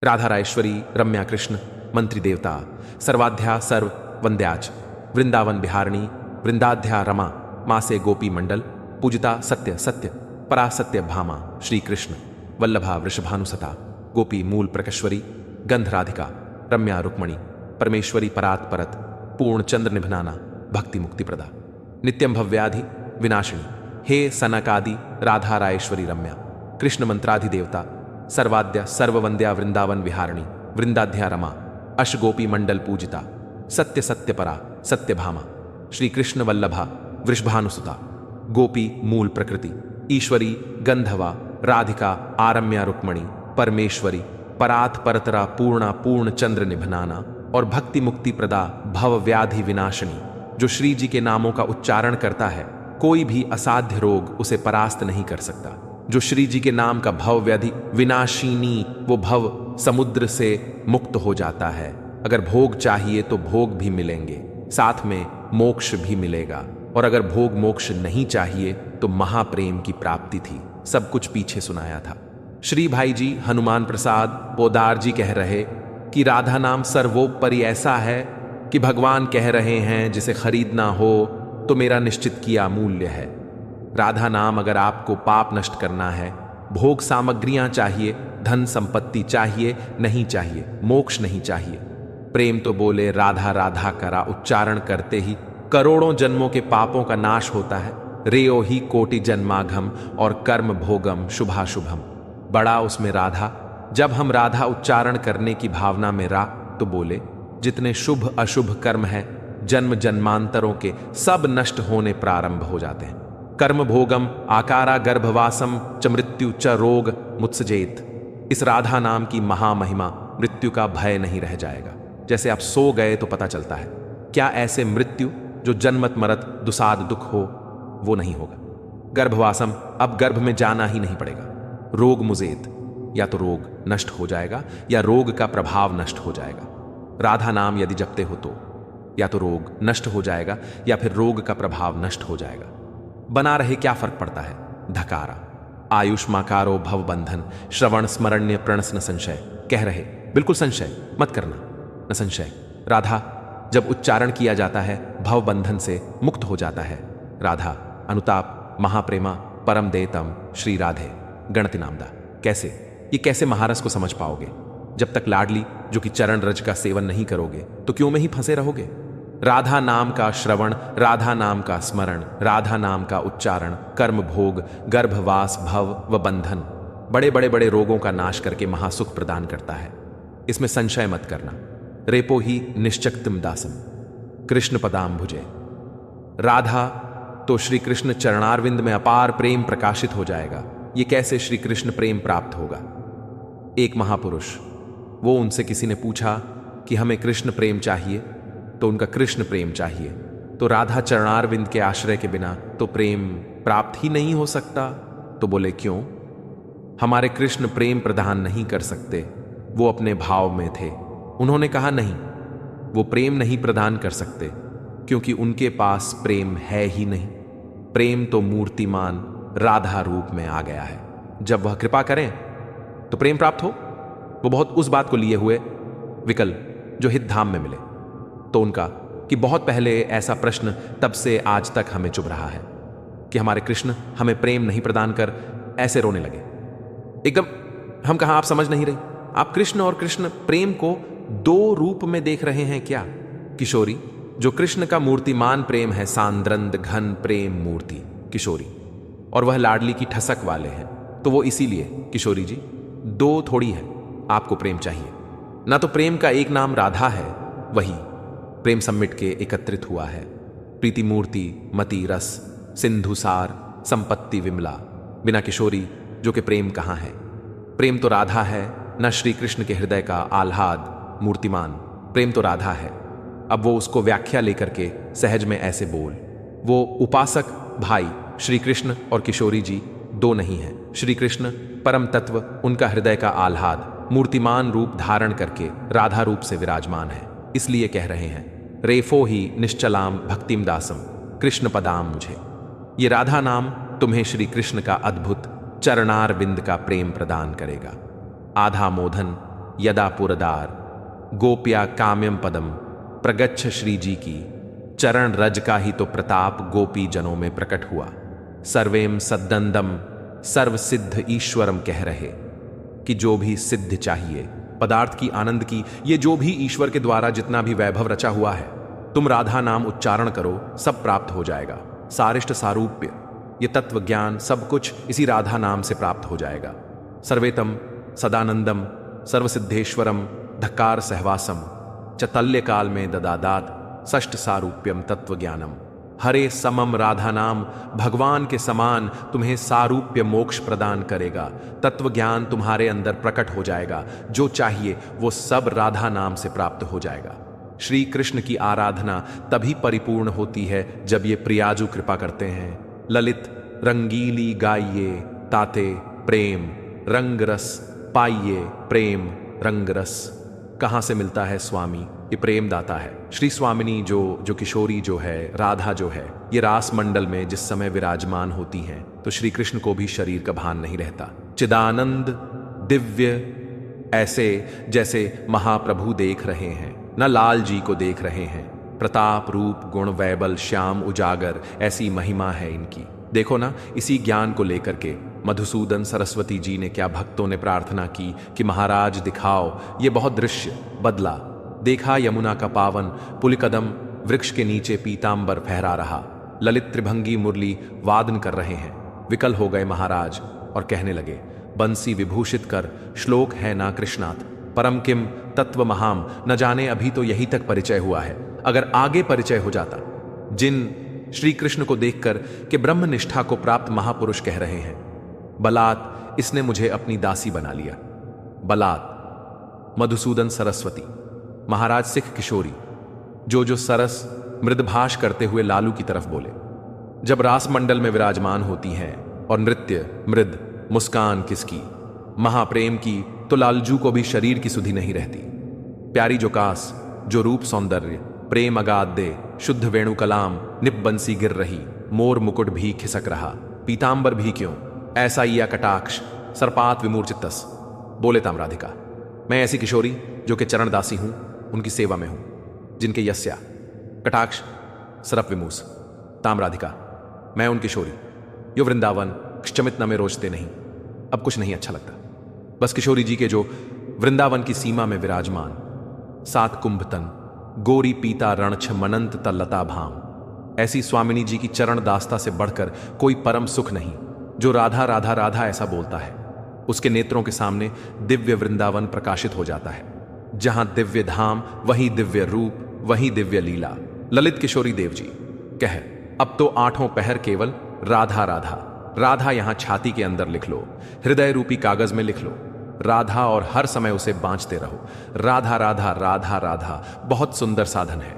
राधा रायश्वरी रम्या कृष्ण मंत्री देवता सर्वाध्या सर्व वंद्याच वृंदावन बिहारिणी वृंदाध्या रमा मासे गोपी मंडल पूजिता सत्य सत्य परासत्य भामा श्री कृष्ण वल्लभा वृषभानुसता गोपी मूल प्रकश्वरी गंध राधिका रम्या रुक्मणी परमेश्वरी परात परत पूर्ण चंद्र निभनाना भक्ति मुक्ति प्रदा नित्यम भव्याधि विनाशिनी हे सनकादि राधा रायश्वरी रम्या कृष्ण मंत्राधिदेवता सर्वाद्य सर्ववंद्या वृंदावन विहारिणी वृंदाध्या रमा अश गोपी मंडल पूजिता सत्य सत्य परा सत्य भामा श्री कृष्ण वल्लभा वृषभानुसुता गोपी मूल प्रकृति ईश्वरी गंधवा राधिका आरम्या रुक्मणी परमेश्वरी परात परतरा पूर्णा पूर्ण चंद्र निभनाना और भक्ति मुक्ति प्रदा भव व्याधि विनाशिनी। जो श्री जी के नामों का उच्चारण करता है कोई भी असाध्य रोग उसे परास्त नहीं कर सकता। जो श्री जी के नाम का भव व्याधि विनाशिनी वो भव समुद्र से मुक्त हो जाता है। अगर भोग चाहिए तो भोग भी मिलेंगे, साथ में मोक्ष भी मिलेगा, और अगर भोग मोक्ष नहीं चाहिए तो महाप्रेम की प्राप्ति थी। सब कुछ पीछे सुनाया था। श्री भाई जी हनुमान प्रसाद पोदार जी कह रहे कि राधा नाम सर्वोपरि ऐसा है कि भगवान कह रहे हैं जिसे खरीदना हो तो मेरा निश्चित किया मूल्य है। राधा नाम अगर आपको पाप नष्ट करना है, भोग सामग्रियां चाहिए, धन संपत्ति चाहिए नहीं चाहिए, मोक्ष नहीं चाहिए, प्रेम तो बोले राधा राधा करा उच्चारण करते ही करोड़ों जन्मों के पापों का नाश होता है। रेयो ही कोटि जन्माघम और कर्म भोगम शुभाशुभम। बड़ा उसमें राधा। जब हम राधा उच्चारण करने की भावना में रा तो बोले जितने शुभ अशुभ कर्म है जन्म जन्मांतरों के सब नष्ट होने प्रारंभ हो जाते हैं। कर्म भोगम आकारा गर्भवासम च मृत्यु च रोग मुत्सजेत। इस राधा नाम की महामहिमा मृत्यु का भय नहीं रह जाएगा। जैसे आप सो गए तो पता चलता है, क्या ऐसे मृत्यु जो जन्मत मरत दुसाद दुख हो वो नहीं होगा। गर्भवासम, अब गर्भ में जाना ही नहीं पड़ेगा। रोग मुजेत, या तो रोग नष्ट हो जाएगा या रोग का प्रभाव नष्ट हो जाएगा। राधा नाम यदि जपते हो तो या तो रोग नष्ट हो जाएगा या फिर रोग का प्रभाव नष्ट हो जाएगा। बना रहे क्या फर्क पड़ता है। धकारा आयुष्माकारो भव बंधन श्रवण स्मरण्य प्रणस न संशय। कह रहे बिल्कुल संशय मत करना, न संशय। राधा जब उच्चारण किया जाता है भव बंधन से मुक्त हो जाता है। राधा अनुताप महाप्रेमा परम देतम श्री राधे गणति नामदा। कैसे, ये कैसे महारस को समझ पाओगे जब तक लाडली जो कि चरण रज का सेवन नहीं करोगे तो क्यों में ही फंसे रहोगे। राधा नाम का श्रवण, राधा नाम का स्मरण, राधा नाम का उच्चारण कर्म भोग गर्भवास भव व बंधन बड़े बड़े बड़े रोगों का नाश करके महासुख प्रदान करता है। इसमें संशय मत करना। रेपो ही निश्चक्तिम दासम कृष्ण पदाम भुजे। राधा तो श्री कृष्ण चरणारविंद में अपार प्रेम प्रकाशित हो जाएगा। ये कैसे श्री कृष्ण प्रेम प्राप्त होगा। एक महापुरुष, वो उनसे किसी ने पूछा कि हमें कृष्ण प्रेम चाहिए, तो उनका कृष्ण प्रेम चाहिए, तो राधा चरणारविंद के आश्रय के बिना तो प्रेम प्राप्त ही नहीं हो सकता। तो बोले क्यों। हमारे कृष्ण प्रेम प्रदान नहीं कर सकते, वो अपने भाव में थे। उन्होंने कहा नहीं, वो प्रेम नहीं प्रदान कर सकते क्योंकि उनके पास प्रेम है ही नहीं। प्रेम तो मूर्तिमान राधा रूप में आ गया है। जब वह कृपा करें तो प्रेम प्राप्त हो। वो बहुत उस बात को लिए हुए विकल जो हित धाम में मिले। तो उनका कि बहुत पहले ऐसा प्रश्न तब से आज तक हमें चुभ रहा है कि हमारे कृष्ण हमें प्रेम नहीं प्रदान कर ऐसे रोने लगे एकदम। हम कहा आप समझ नहीं रहे। आप कृष्ण और कृष्ण प्रेम को दो रूप में देख रहे हैं क्या। किशोरी, जो कृष्ण का मूर्तिमान प्रेम है, सांद्रंद घन प्रेम मूर्ति किशोरी, और वह लाडली की ठसक वाले हैं। तो वो इसीलिए किशोरी जी दो थोड़ी है, आपको प्रेम चाहिए ना। तो प्रेम का एक नाम राधा है, वही प्रेम सम्मिट के एकत्रित हुआ है। प्रीति मूर्ति मति रस सिंधुसार संपत्ति विमला। बिना किशोरी जो कि प्रेम कहाँ है। प्रेम तो राधा है, न श्री कृष्ण के हृदय का आह्लाद मूर्तिमान। प्रेम तो राधा है। अब वो उसको व्याख्या लेकर के सहज में ऐसे बोल। वो उपासक भाई श्री कृष्ण और किशोरी जी दो नहीं हैं। श्री कृष्ण परम तत्व, उनका हृदय का आह्लाद मूर्तिमान रूप धारण करके राधा रूप से विराजमान है। इसलिए कह रहे हैं रेफो ही निश्चलाम भक्तिम दासम कृष्ण पदाम मुझे। ये राधा नाम तुम्हें श्री कृष्ण का अद्भुत चरणार बिंद का प्रेम प्रदान करेगा। आधा मोधन यदा पुरदार गोप्या काम्यम पदम प्रगच्छ श्री जी की चरण रज का ही तो प्रताप गोपी जनों में प्रकट हुआ। सर्वेम सद्दंदम सर्व सिद्ध ईश्वरम कह रहे कि जो भी सिद्ध चाहिए पदार्थ की, आनंद की, ये जो भी ईश्वर के द्वारा जितना भी वैभव रचा हुआ है, तुम राधा नाम उच्चारण करो, सब प्राप्त हो जाएगा। सारिष्ट सारूप्य, ये तत्व ज्ञान, सब कुछ इसी राधा नाम से प्राप्त हो जाएगा। सर्वेतम सदानंदम सर्वसिद्धेश्वरम धक्कार सहवासम चतल्य काल में ददादात षष्ठ सारूप्यम तत्व ज्ञानम। हरे समम राधा नाम भगवान के समान तुम्हें सारूप्य मोक्ष प्रदान करेगा। तत्व ज्ञान तुम्हारे अंदर प्रकट हो जाएगा, जो चाहिए वो सब राधा नाम से प्राप्त हो जाएगा। श्री कृष्ण की आराधना तभी परिपूर्ण होती है जब ये प्रियाजू कृपा करते हैं। ललित रंगीली गाइए ताते प्रेम रंग रस पाइए प्रेम रंग रस। कहाँ से मिलता है स्वामी? ये प्रेम दाता है। श्री स्वामिनी जो किशोरी जो है, राधा जो है, ये रास मंडल में जिस समय विराजमान होती हैं तो श्री कृष्ण को भी शरीर का भान नहीं रहता। चिदानंद दिव्य, ऐसे जैसे महाप्रभु देख रहे हैं, न लाल जी को देख रहे हैं। प्रताप रूप गुण वैबल श्याम उजागर, ऐसी महिमा है इनकी। देखो ना, इसी ज्ञान को लेकर के मधुसूदन सरस्वती जी ने क्या भक्तों ने प्रार्थना की कि महाराज दिखाओ। ये बहुत दृश्य बदला। देखा यमुना का पावन पुलिकदम वृक्ष के नीचे पीतांबर फहरा रहा। ललित त्रिभंगी मुरली वादन कर रहे हैं। विकल हो गए महाराज और कहने लगे, बंसी विभूषित कर श्लोक है ना कृष्णात परम किम तत्व महाम। न जाने अभी तो यही तक परिचय हुआ है, अगर आगे परिचय हो जाता। जिन श्री कृष्ण को देखकर कि ब्रह्म निष्ठा को प्राप्त महापुरुष कह रहे हैं, बलात् इसने मुझे अपनी दासी बना लिया। बलात् मधुसूदन सरस्वती महाराज सिख किशोरी जो सरस मृदभाष करते हुए लालू की तरफ बोले। जब रास मंडल में विराजमान होती हैं और नृत्य मृद मुस्कान किसकी, महाप्रेम की, तो लालजू को भी शरीर की सुधि नहीं रहती। प्यारी जो कास, जो रूप सौंदर्य, प्रेम अगाध दे, शुद्ध वेणु कलाम, निप बंसी गिर रही, मोर मुकुट भी खिसक रहा, पीतांबर भी क्यों, ऐसा या कटाक्ष सर्पात विमूर्चितस। बोले ताम्राधिका, मैं ऐसी किशोरी जो कि चरण दासी हूं, उनकी सेवा में हूं, जिनके यस्या कटाक्ष सरप विमूस। ताम्राधिका, मैं उन किशोरी यो वृंदावन क्षमित न में रोचते नहीं। अब कुछ नहीं अच्छा लगता, बस किशोरी जी के जो वृंदावन की सीमा में विराजमान, सात कुंभतन गोरी पीता रणछ मनंत तल्लता भाम। ऐसी स्वामिनी जी की चरण दास्ता से बढ़कर कोई परम सुख नहीं। जो राधा राधा राधा ऐसा बोलता है, उसके नेत्रों के सामने दिव्य वृंदावन प्रकाशित हो जाता है। जहां दिव्य धाम वहीं दिव्य रूप, वहीं दिव्य लीला। ललित किशोरी देव जी कह, अब तो आठों पहर केवल राधा राधा राधा। यहां छाती के अंदर लिख लो, हृदय रूपी कागज में लिख लो राधा, और हर समय उसे बांचते रहो। राधा राधा राधा राधा बहुत सुंदर साधन है।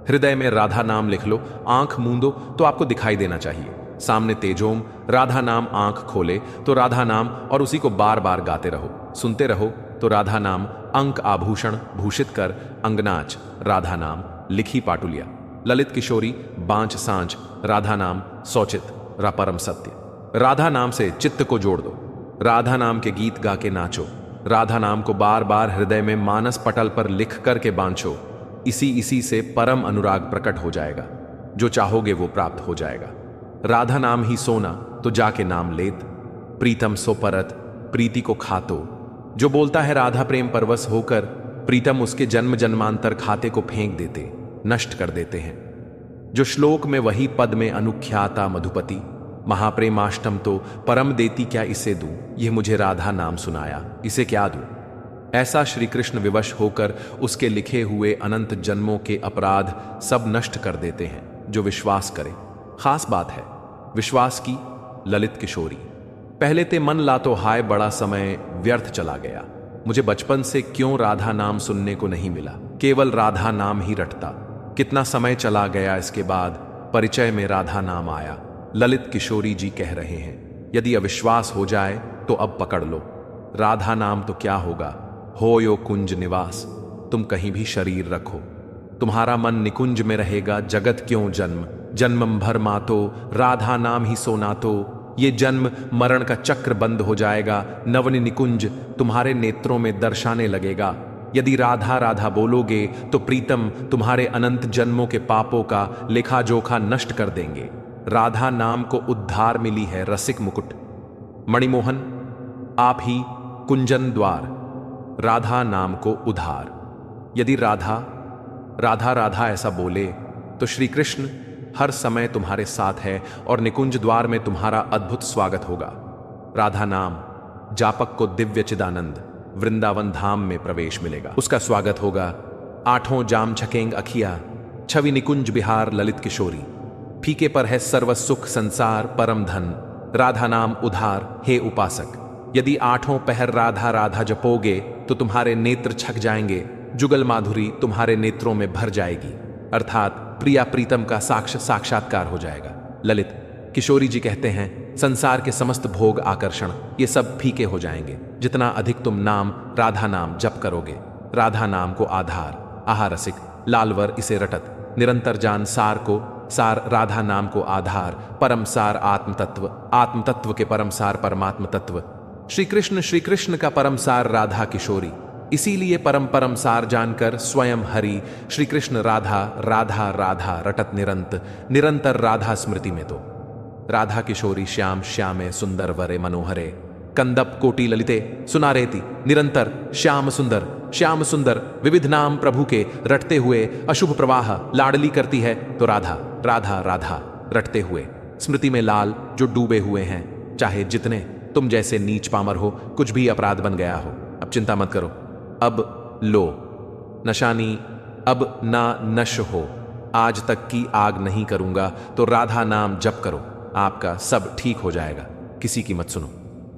हृदय में राधा नाम लिख लो, आंख मूंदो तो आपको दिखाई देना चाहिए। सामने तेजोम राधा नाम, आंख खोले तो राधा नाम, और उसी को बार बार गाते रहो, सुनते रहो तो राधा नाम। अंक आभूषण भूषित कर अंगनाच राधा नाम, लिखी पाटुलिया। ललित किशोरी बांच सांझ राधा नाम, सौचित रा परम सत्य। राधा नाम से चित्त को जोड़ दो, राधा नाम के गीत गा के नाचो। राधा नाम को बार बार हृदय में मानस पटल पर लिख करके बांचो। इसी से परम अनुराग प्रकट हो जाएगा। जो चाहोगे वो प्राप्त हो जाएगा। राधा नाम ही सोना तो जाके नाम लेत, प्रीतम सो परत प्रीति को खातो। जो बोलता है राधा प्रेम परवश होकर, प्रीतम उसके जन्म जन्मांतर खाते को फेंक देते, नष्ट कर देते हैं। जो श्लोक में वही पद में अनुख्याता मधुपति, महाप्रेमाष्टम तो परम देती क्या इसे दूं। यह मुझे राधा नाम सुनाया, इसे क्या दूं। ऐसा श्री कृष्ण विवश होकर उसके लिखे हुए अनंत जन्मों के अपराध सब नष्ट कर देते हैं जो विश्वास करे। खास बात है विश्वास की। ललित किशोरी, पहले ते मन ला तो हाय बड़ा समय व्यर्थ चला गया। मुझे बचपन से क्यों राधा नाम सुनने को नहीं मिला, केवल राधा नाम ही रटता। कितना समय चला गया, इसके बाद परिचय में राधा नाम आया। ललित किशोरी जी कह रहे हैं, यदि अविश्वास हो जाए तो अब पकड़ लो। राधा नाम तो क्या होगा, हो यो कुंज निवास। तुम कहीं भी शरीर रखो, तुम्हारा मन निकुंज में रहेगा। जगत क्यों जन्म, जन्मम भर मातो, राधा नाम ही सोना तो। ये जन्म मरण का चक्र बंद हो जाएगा, नवन निकुंज तुम्हारे नेत्रों में दर्शाने लगेगा। यदि राधा राधा बोलोगे तो प्रीतम तुम्हारे अनंत जन्मों के पापों का लेखा जोखा नष्ट कर देंगे। राधा नाम को उद्धार मिली है रसिक मुकुट। मणिमोहन आप ही कुंजन द्वार, राधा नाम को उधार। यदि राधा राधा राधा ऐसा बोले तो श्री कृष्ण हर समय तुम्हारे साथ है और निकुंज द्वार में तुम्हारा अद्भुत स्वागत होगा। राधा नाम जापक को दिव्य चिदानंद वृंदावन धाम में प्रवेश मिलेगा। उसका स्वागत होगा आठों जाम छकेंग अखिया, छवि निकुंज बिहार ललित किशोरी। फीके पर है सर्व सुख संसार परम धन, राधा नाम उधार हे उपासक। यदि आठों पहर राधा राधा जपोगे तो तुम्हारे नेत्र छक जाएंगे, जुगल माधुरी तुम्हारे नेत्रों में भर जाएगी, अर्थात प्रिया प्रीतम का साक्षात्कार हो जाएगा। ललित किशोरी जी कहते हैं संसार के समस्त भोग आकर्षण ये सब फीके हो जाएंगे जितना अधिक तुम नाम राधा नाम जप करोगे। राधा नाम को आधार आहा रसिक लालवर इसे रटत, निरंतर जान सार को सार राधा नाम को आधार, परम सार आत्म तत्व के परम सार परमात्म तत्व। श्री कृष्ण का परम सार राधा किशोरी, इसीलिए परम सार जानकर स्वयं हरि श्री कृष्ण राधा राधा राधा रटत निरंतर राधा स्मृति में। तो राधा किशोरी श्याम श्यामे सुंदर वरे मनोहरे, कंदप कोटि ललिते सुनारेति निरंतर श्याम सुंदर विविध नाम प्रभु के रटते हुए अशुभ प्रवाह लाडली करती है। तो राधा राधा राधा रटते हुए स्मृति में लाल जो डूबे हुए हैं, चाहे जितने तुम जैसे नीच पामर हो, कुछ भी अपराध बन गया हो, अब चिंता मत करो। अब लो नशानी अब ना नश हो, आज तक की आग नहीं करूंगा, तो राधा नाम जप करो, आपका सब ठीक हो जाएगा। किसी की मत सुनो,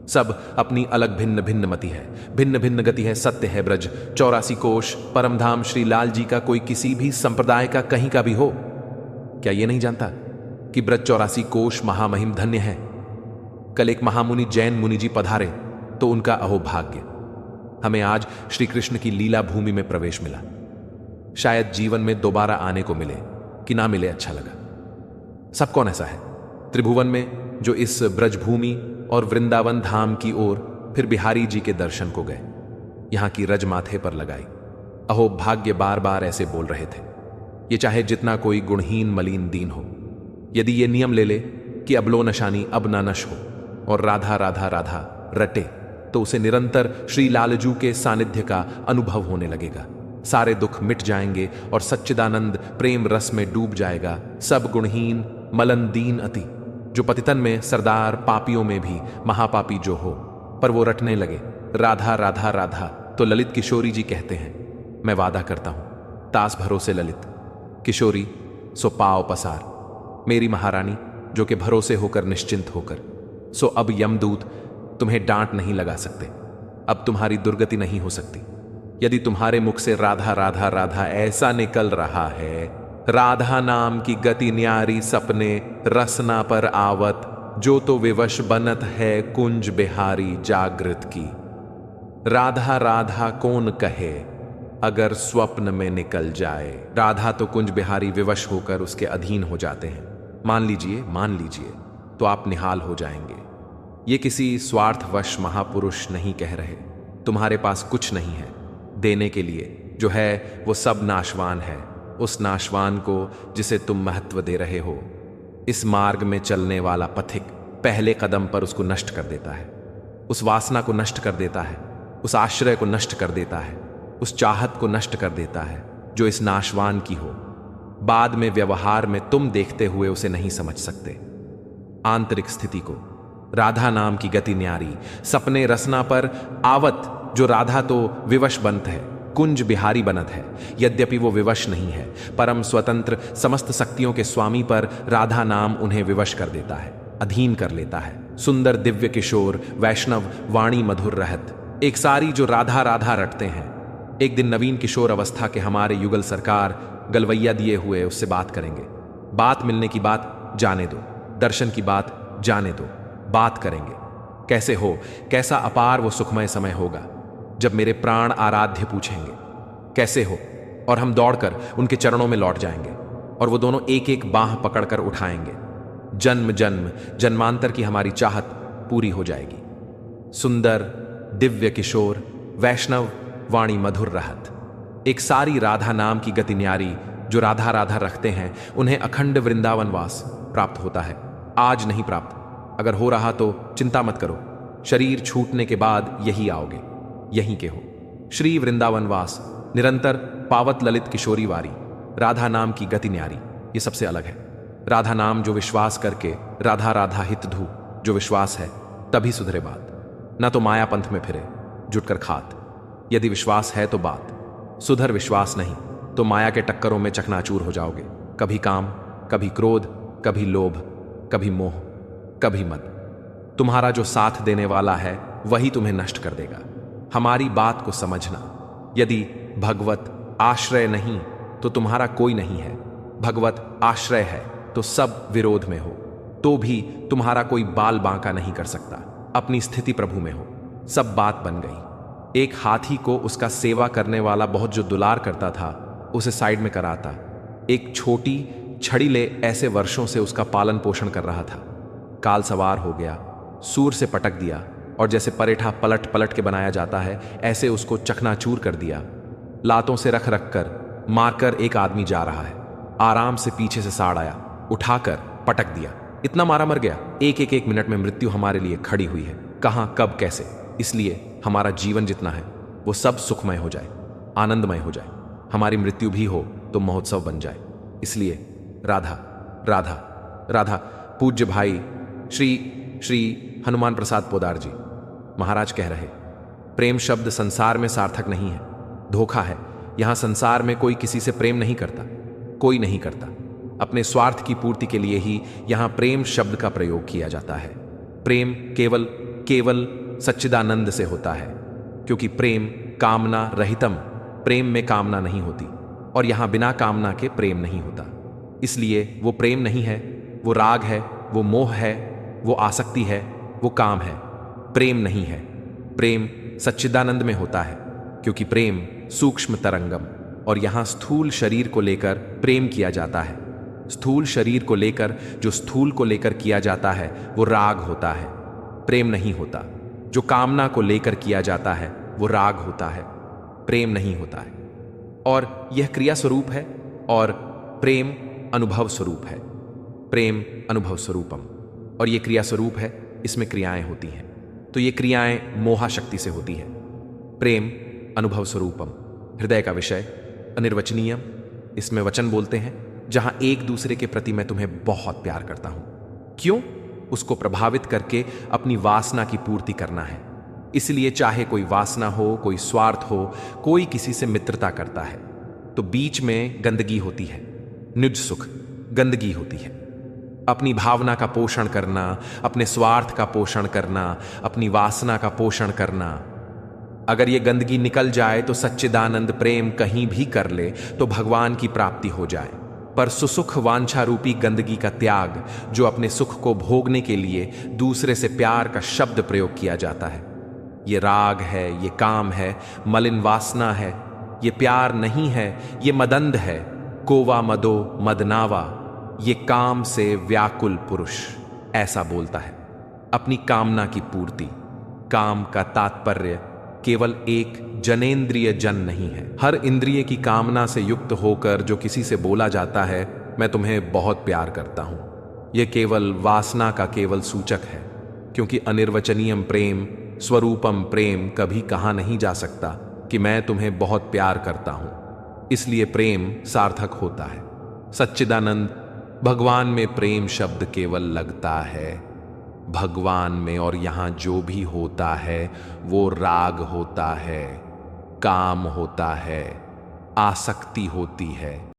सब अपनी अलग भिन्न भिन्न मति है, भिन्न भिन्न गति है। सत्य है ब्रज 84 कोश परमधाम श्री लाल जी का कोई किसी भी संप्रदाय का कहीं का भी हो। क्या ये नहीं जानता कि ब्रज 84 कोश महामहिम धन्य है। कल एक महामुनि जैन मुनि जी पधारे तो उनका अहोभाग्य। हमें आज श्री कृष्ण की लीला भूमि में प्रवेश मिला, शायद जीवन में दोबारा आने को मिले कि ना मिले, अच्छा लगा। सब कौन ऐसा है त्रिभुवन में जो इस ब्रजभूमि और वृंदावन धाम की ओर फिर बिहारी जी के दर्शन को गए, यहां की रज माथे पर लगाई। अहो भाग्य बार बार ऐसे बोल रहे थे, ये चाहे जितना कोई गुणहीन मलिन दीन हो, यदि ये नियम ले ले कि अब लो नशानी अब ना नश हो और राधा राधा राधा रटे, तो उसे निरंतर श्री लालजू के सानिध्य का अनुभव होने लगेगा। सारे दुख मिट जाएंगे और सच्चिदानंद प्रेम रस में डूब जाएगा। सब गुणहीन मलन दीन अति, जो पतितन में सरदार पापियों में भी महापापी जो हो, पर वो रटने लगे राधा राधा राधा। तो ललित किशोरी जी कहते हैं, मैं वादा करता हूं तास भरोसे ललित किशोरी सो पाव पसार, मेरी महारानी जो कि भरोसे होकर निश्चिंत होकर। सो अब यमदूत तुम्हें डांट नहीं लगा सकते, अब तुम्हारी दुर्गति नहीं हो सकती। यदि तुम्हारे मुख से राधा राधा राधा ऐसा निकल रहा है, राधा नाम की गति न्यारी सपने रसना पर आवत, जो तो विवश बनत है कुंज बिहारी जागृत की। राधा राधा कौन कहे अगर स्वप्न में निकल जाए। राधा तो कुंज बिहारी विवश होकर उसके अधीन हो जाते हैं। मान लीजिए तो आप निहाल हो जाएंगे। ये किसी स्वार्थवश महापुरुष नहीं कह रहे। तुम्हारे पास कुछ नहीं है देने के लिए, जो है वो सब नाशवान है। उस नाशवान को जिसे तुम महत्व दे रहे हो, इस मार्ग में चलने वाला पथिक पहले कदम पर उसको नष्ट कर देता है, उस वासना को नष्ट कर देता है, उस आश्रय को नष्ट कर देता है, उस चाहत को नष्ट कर देता है जो इस नाशवान की हो। बाद में व्यवहार में तुम देखते हुए उसे नहीं समझ सकते। आंतरिक स्थिति को राधा नाम की गति न्यारी सपने रसना पर आवत, जो राधा तो विवश बनत है, कुंज बिहारी बनत है। यद्यपि वो विवश नहीं है, परम स्वतंत्र समस्त शक्तियों के स्वामी पर राधा नाम उन्हें विवश कर देता है, अधीन कर लेता है। सुंदर दिव्य किशोर वैष्णव वाणी मधुर रहत, एक सारी जो राधा राधा रटते हैं। एक दिन नवीन किशोर अवस्था के हमारे युगल सरकार गलवैया दिए हुए उससे बात करेंगे। बात मिलने की बात जाने दो, दर्शन की बात जाने दो, बात करेंगे। कैसे हो, कैसा अपार वो सुखमय समय होगा जब मेरे प्राण आराध्य पूछेंगे कैसे हो, और हम दौड़कर उनके चरणों में लौट जाएंगे और वो दोनों एक एक बाह पकड़कर उठाएंगे। जन्म जन्म जन्मांतर की हमारी चाहत पूरी हो जाएगी। सुंदर दिव्य किशोर वैष्णव वाणी मधुर रहत। एक सारी राधा नाम की गति न्यारी जो राधा राधा रखते हैं, उन्हें अखंड वृंदावन वास प्राप्त होता है। आज नहीं प्राप्त, अगर हो रहा तो चिंता मत करो, शरीर छूटने के बाद यही आओगे, यहीं के हो। श्री वृंदावन वास निरंतर पावत ललित किशोरी वारी, राधा नाम की गति न्यारी, ये सबसे अलग है। राधा नाम जो विश्वास करके राधा राधा हित धू जो विश्वास है, तभी सुधरे बात। न तो माया पंथ में फिरे जुटकर खात, यदि विश्वास है तो बात। सुधर विश्वास नहीं तो माया के टक्करों में चकनाचूर हो जाओगे। कभी काम, कभी क्रोध, कभी लोभ, कभी मोह, कभी मद। तुम्हारा जो साथ देने वाला है वही तुम्हें नष्ट कर देगा। हमारी बात को समझना, यदि भगवत आश्रय नहीं तो तुम्हारा कोई नहीं है। भगवत आश्रय है तो सब विरोध में हो, तो भी तुम्हारा कोई बाल बांका नहीं कर सकता। अपनी स्थिति प्रभु में हो, सब बात बन गई। एक हाथी को उसका सेवा करने वाला बहुत जो दुलार करता था, उसे साइड में कराता। एक छोटी छड़ी ले ऐसे वर्षों से उसका पालन पोषण कर रहा था। काल सवार हो गया, सूर से पटक दिया और जैसे परेठा पलट पलट के बनाया जाता है, ऐसे उसको चकनाचूर कर दिया। लातों से रख रख कर मारकर एक आदमी जा रहा है, आराम से पीछे से साड़ आया, उठाकर पटक दिया। इतना मारा मर गया। एक मिनट में मृत्यु हमारे लिए खड़ी हुई है, कहां कब कैसे। इसलिए हमारा जीवन जितना है वो सब सुखमय हो जाए, आनंदमय हो जाए। हमारी मृत्यु भी हो तो महोत्सव बन जाए। इसलिए राधा राधा राधा। पूज्य भाई श्री हनुमान प्रसाद पोदार जी महाराज कह रहे, प्रेम शब्द संसार में सार्थक नहीं है, धोखा है। यहां संसार में कोई किसी से प्रेम नहीं करता, कोई नहीं करता। अपने स्वार्थ की पूर्ति के लिए ही यहां प्रेम शब्द का प्रयोग किया जाता है। प्रेम केवल सच्चिदानंद से होता है, क्योंकि प्रेम कामना रहितम, प्रेम में कामना नहीं होती, और यहां बिना कामना के प्रेम नहीं होता। इसलिए वो प्रेम नहीं है, वो राग है, वो मोह है, वो आसक्ति है, वो काम है। प्रेम नहीं है। प्रेम सच्चिदानंद में होता है, क्योंकि प्रेम सूक्ष्म तरंगम, और यहां स्थूल शरीर को लेकर प्रेम किया जाता है। स्थूल शरीर को लेकर जो स्थूल को लेकर किया जाता है वो राग होता है, प्रेम नहीं होता। जो कामना को लेकर किया जाता है वो राग होता है, प्रेम नहीं होता है। और यह क्रिया स्वरूप है और प्रेम अनुभव स्वरूप है। प्रेम अनुभव स्वरूपम, और यह क्रिया स्वरूप है, इसमें क्रियाएं होती हैं। तो ये क्रियाएं मोहा शक्ति से होती है। प्रेम अनुभव स्वरूपम, हृदय का विषय, अनिर्वचनीयम, इसमें वचन बोलते हैं जहां एक दूसरे के प्रति मैं तुम्हें बहुत प्यार करता हूं। क्यों? उसको प्रभावित करके अपनी वासना की पूर्ति करना है। इसलिए चाहे कोई वासना हो, कोई स्वार्थ हो, कोई किसी से मित्रता करता है तो बीच में गंदगी होती है, निज सुख गंदगी होती है। अपनी भावना का पोषण करना, अपने स्वार्थ का पोषण करना, अपनी वासना का पोषण करना, अगर ये गंदगी निकल जाए तो सच्चिदानंद प्रेम कहीं भी कर ले तो भगवान की प्राप्ति हो जाए। पर सुसुख वांछा रूपी गंदगी का त्याग, जो अपने सुख को भोगने के लिए दूसरे से प्यार का शब्द प्रयोग किया जाता है, ये राग है, ये काम है, मलिन वासना है, ये प्यार नहीं है, ये मदंद है, कोवा मदो मदनावा, ये काम से व्याकुल पुरुष ऐसा बोलता है। अपनी कामना की पूर्ति, काम का तात्पर्य केवल एक जनेंद्रिय जन नहीं है। हर इंद्रिय की कामना से युक्त होकर जो किसी से बोला जाता है, मैं तुम्हें बहुत प्यार करता हूं, यह केवल वासना का केवल सूचक है, क्योंकि अनिर्वचनीयम प्रेम स्वरूपम प्रेम कभी कहा नहीं जा सकता कि मैं तुम्हें बहुत प्यार करता हूं। इसलिए प्रेम सार्थक होता है। सच्चिदानंद भगवान में प्रेम शब्द केवल लगता है भगवान में, और यहां जो भी होता है वो राग होता है, काम होता है, आसक्ति होती है।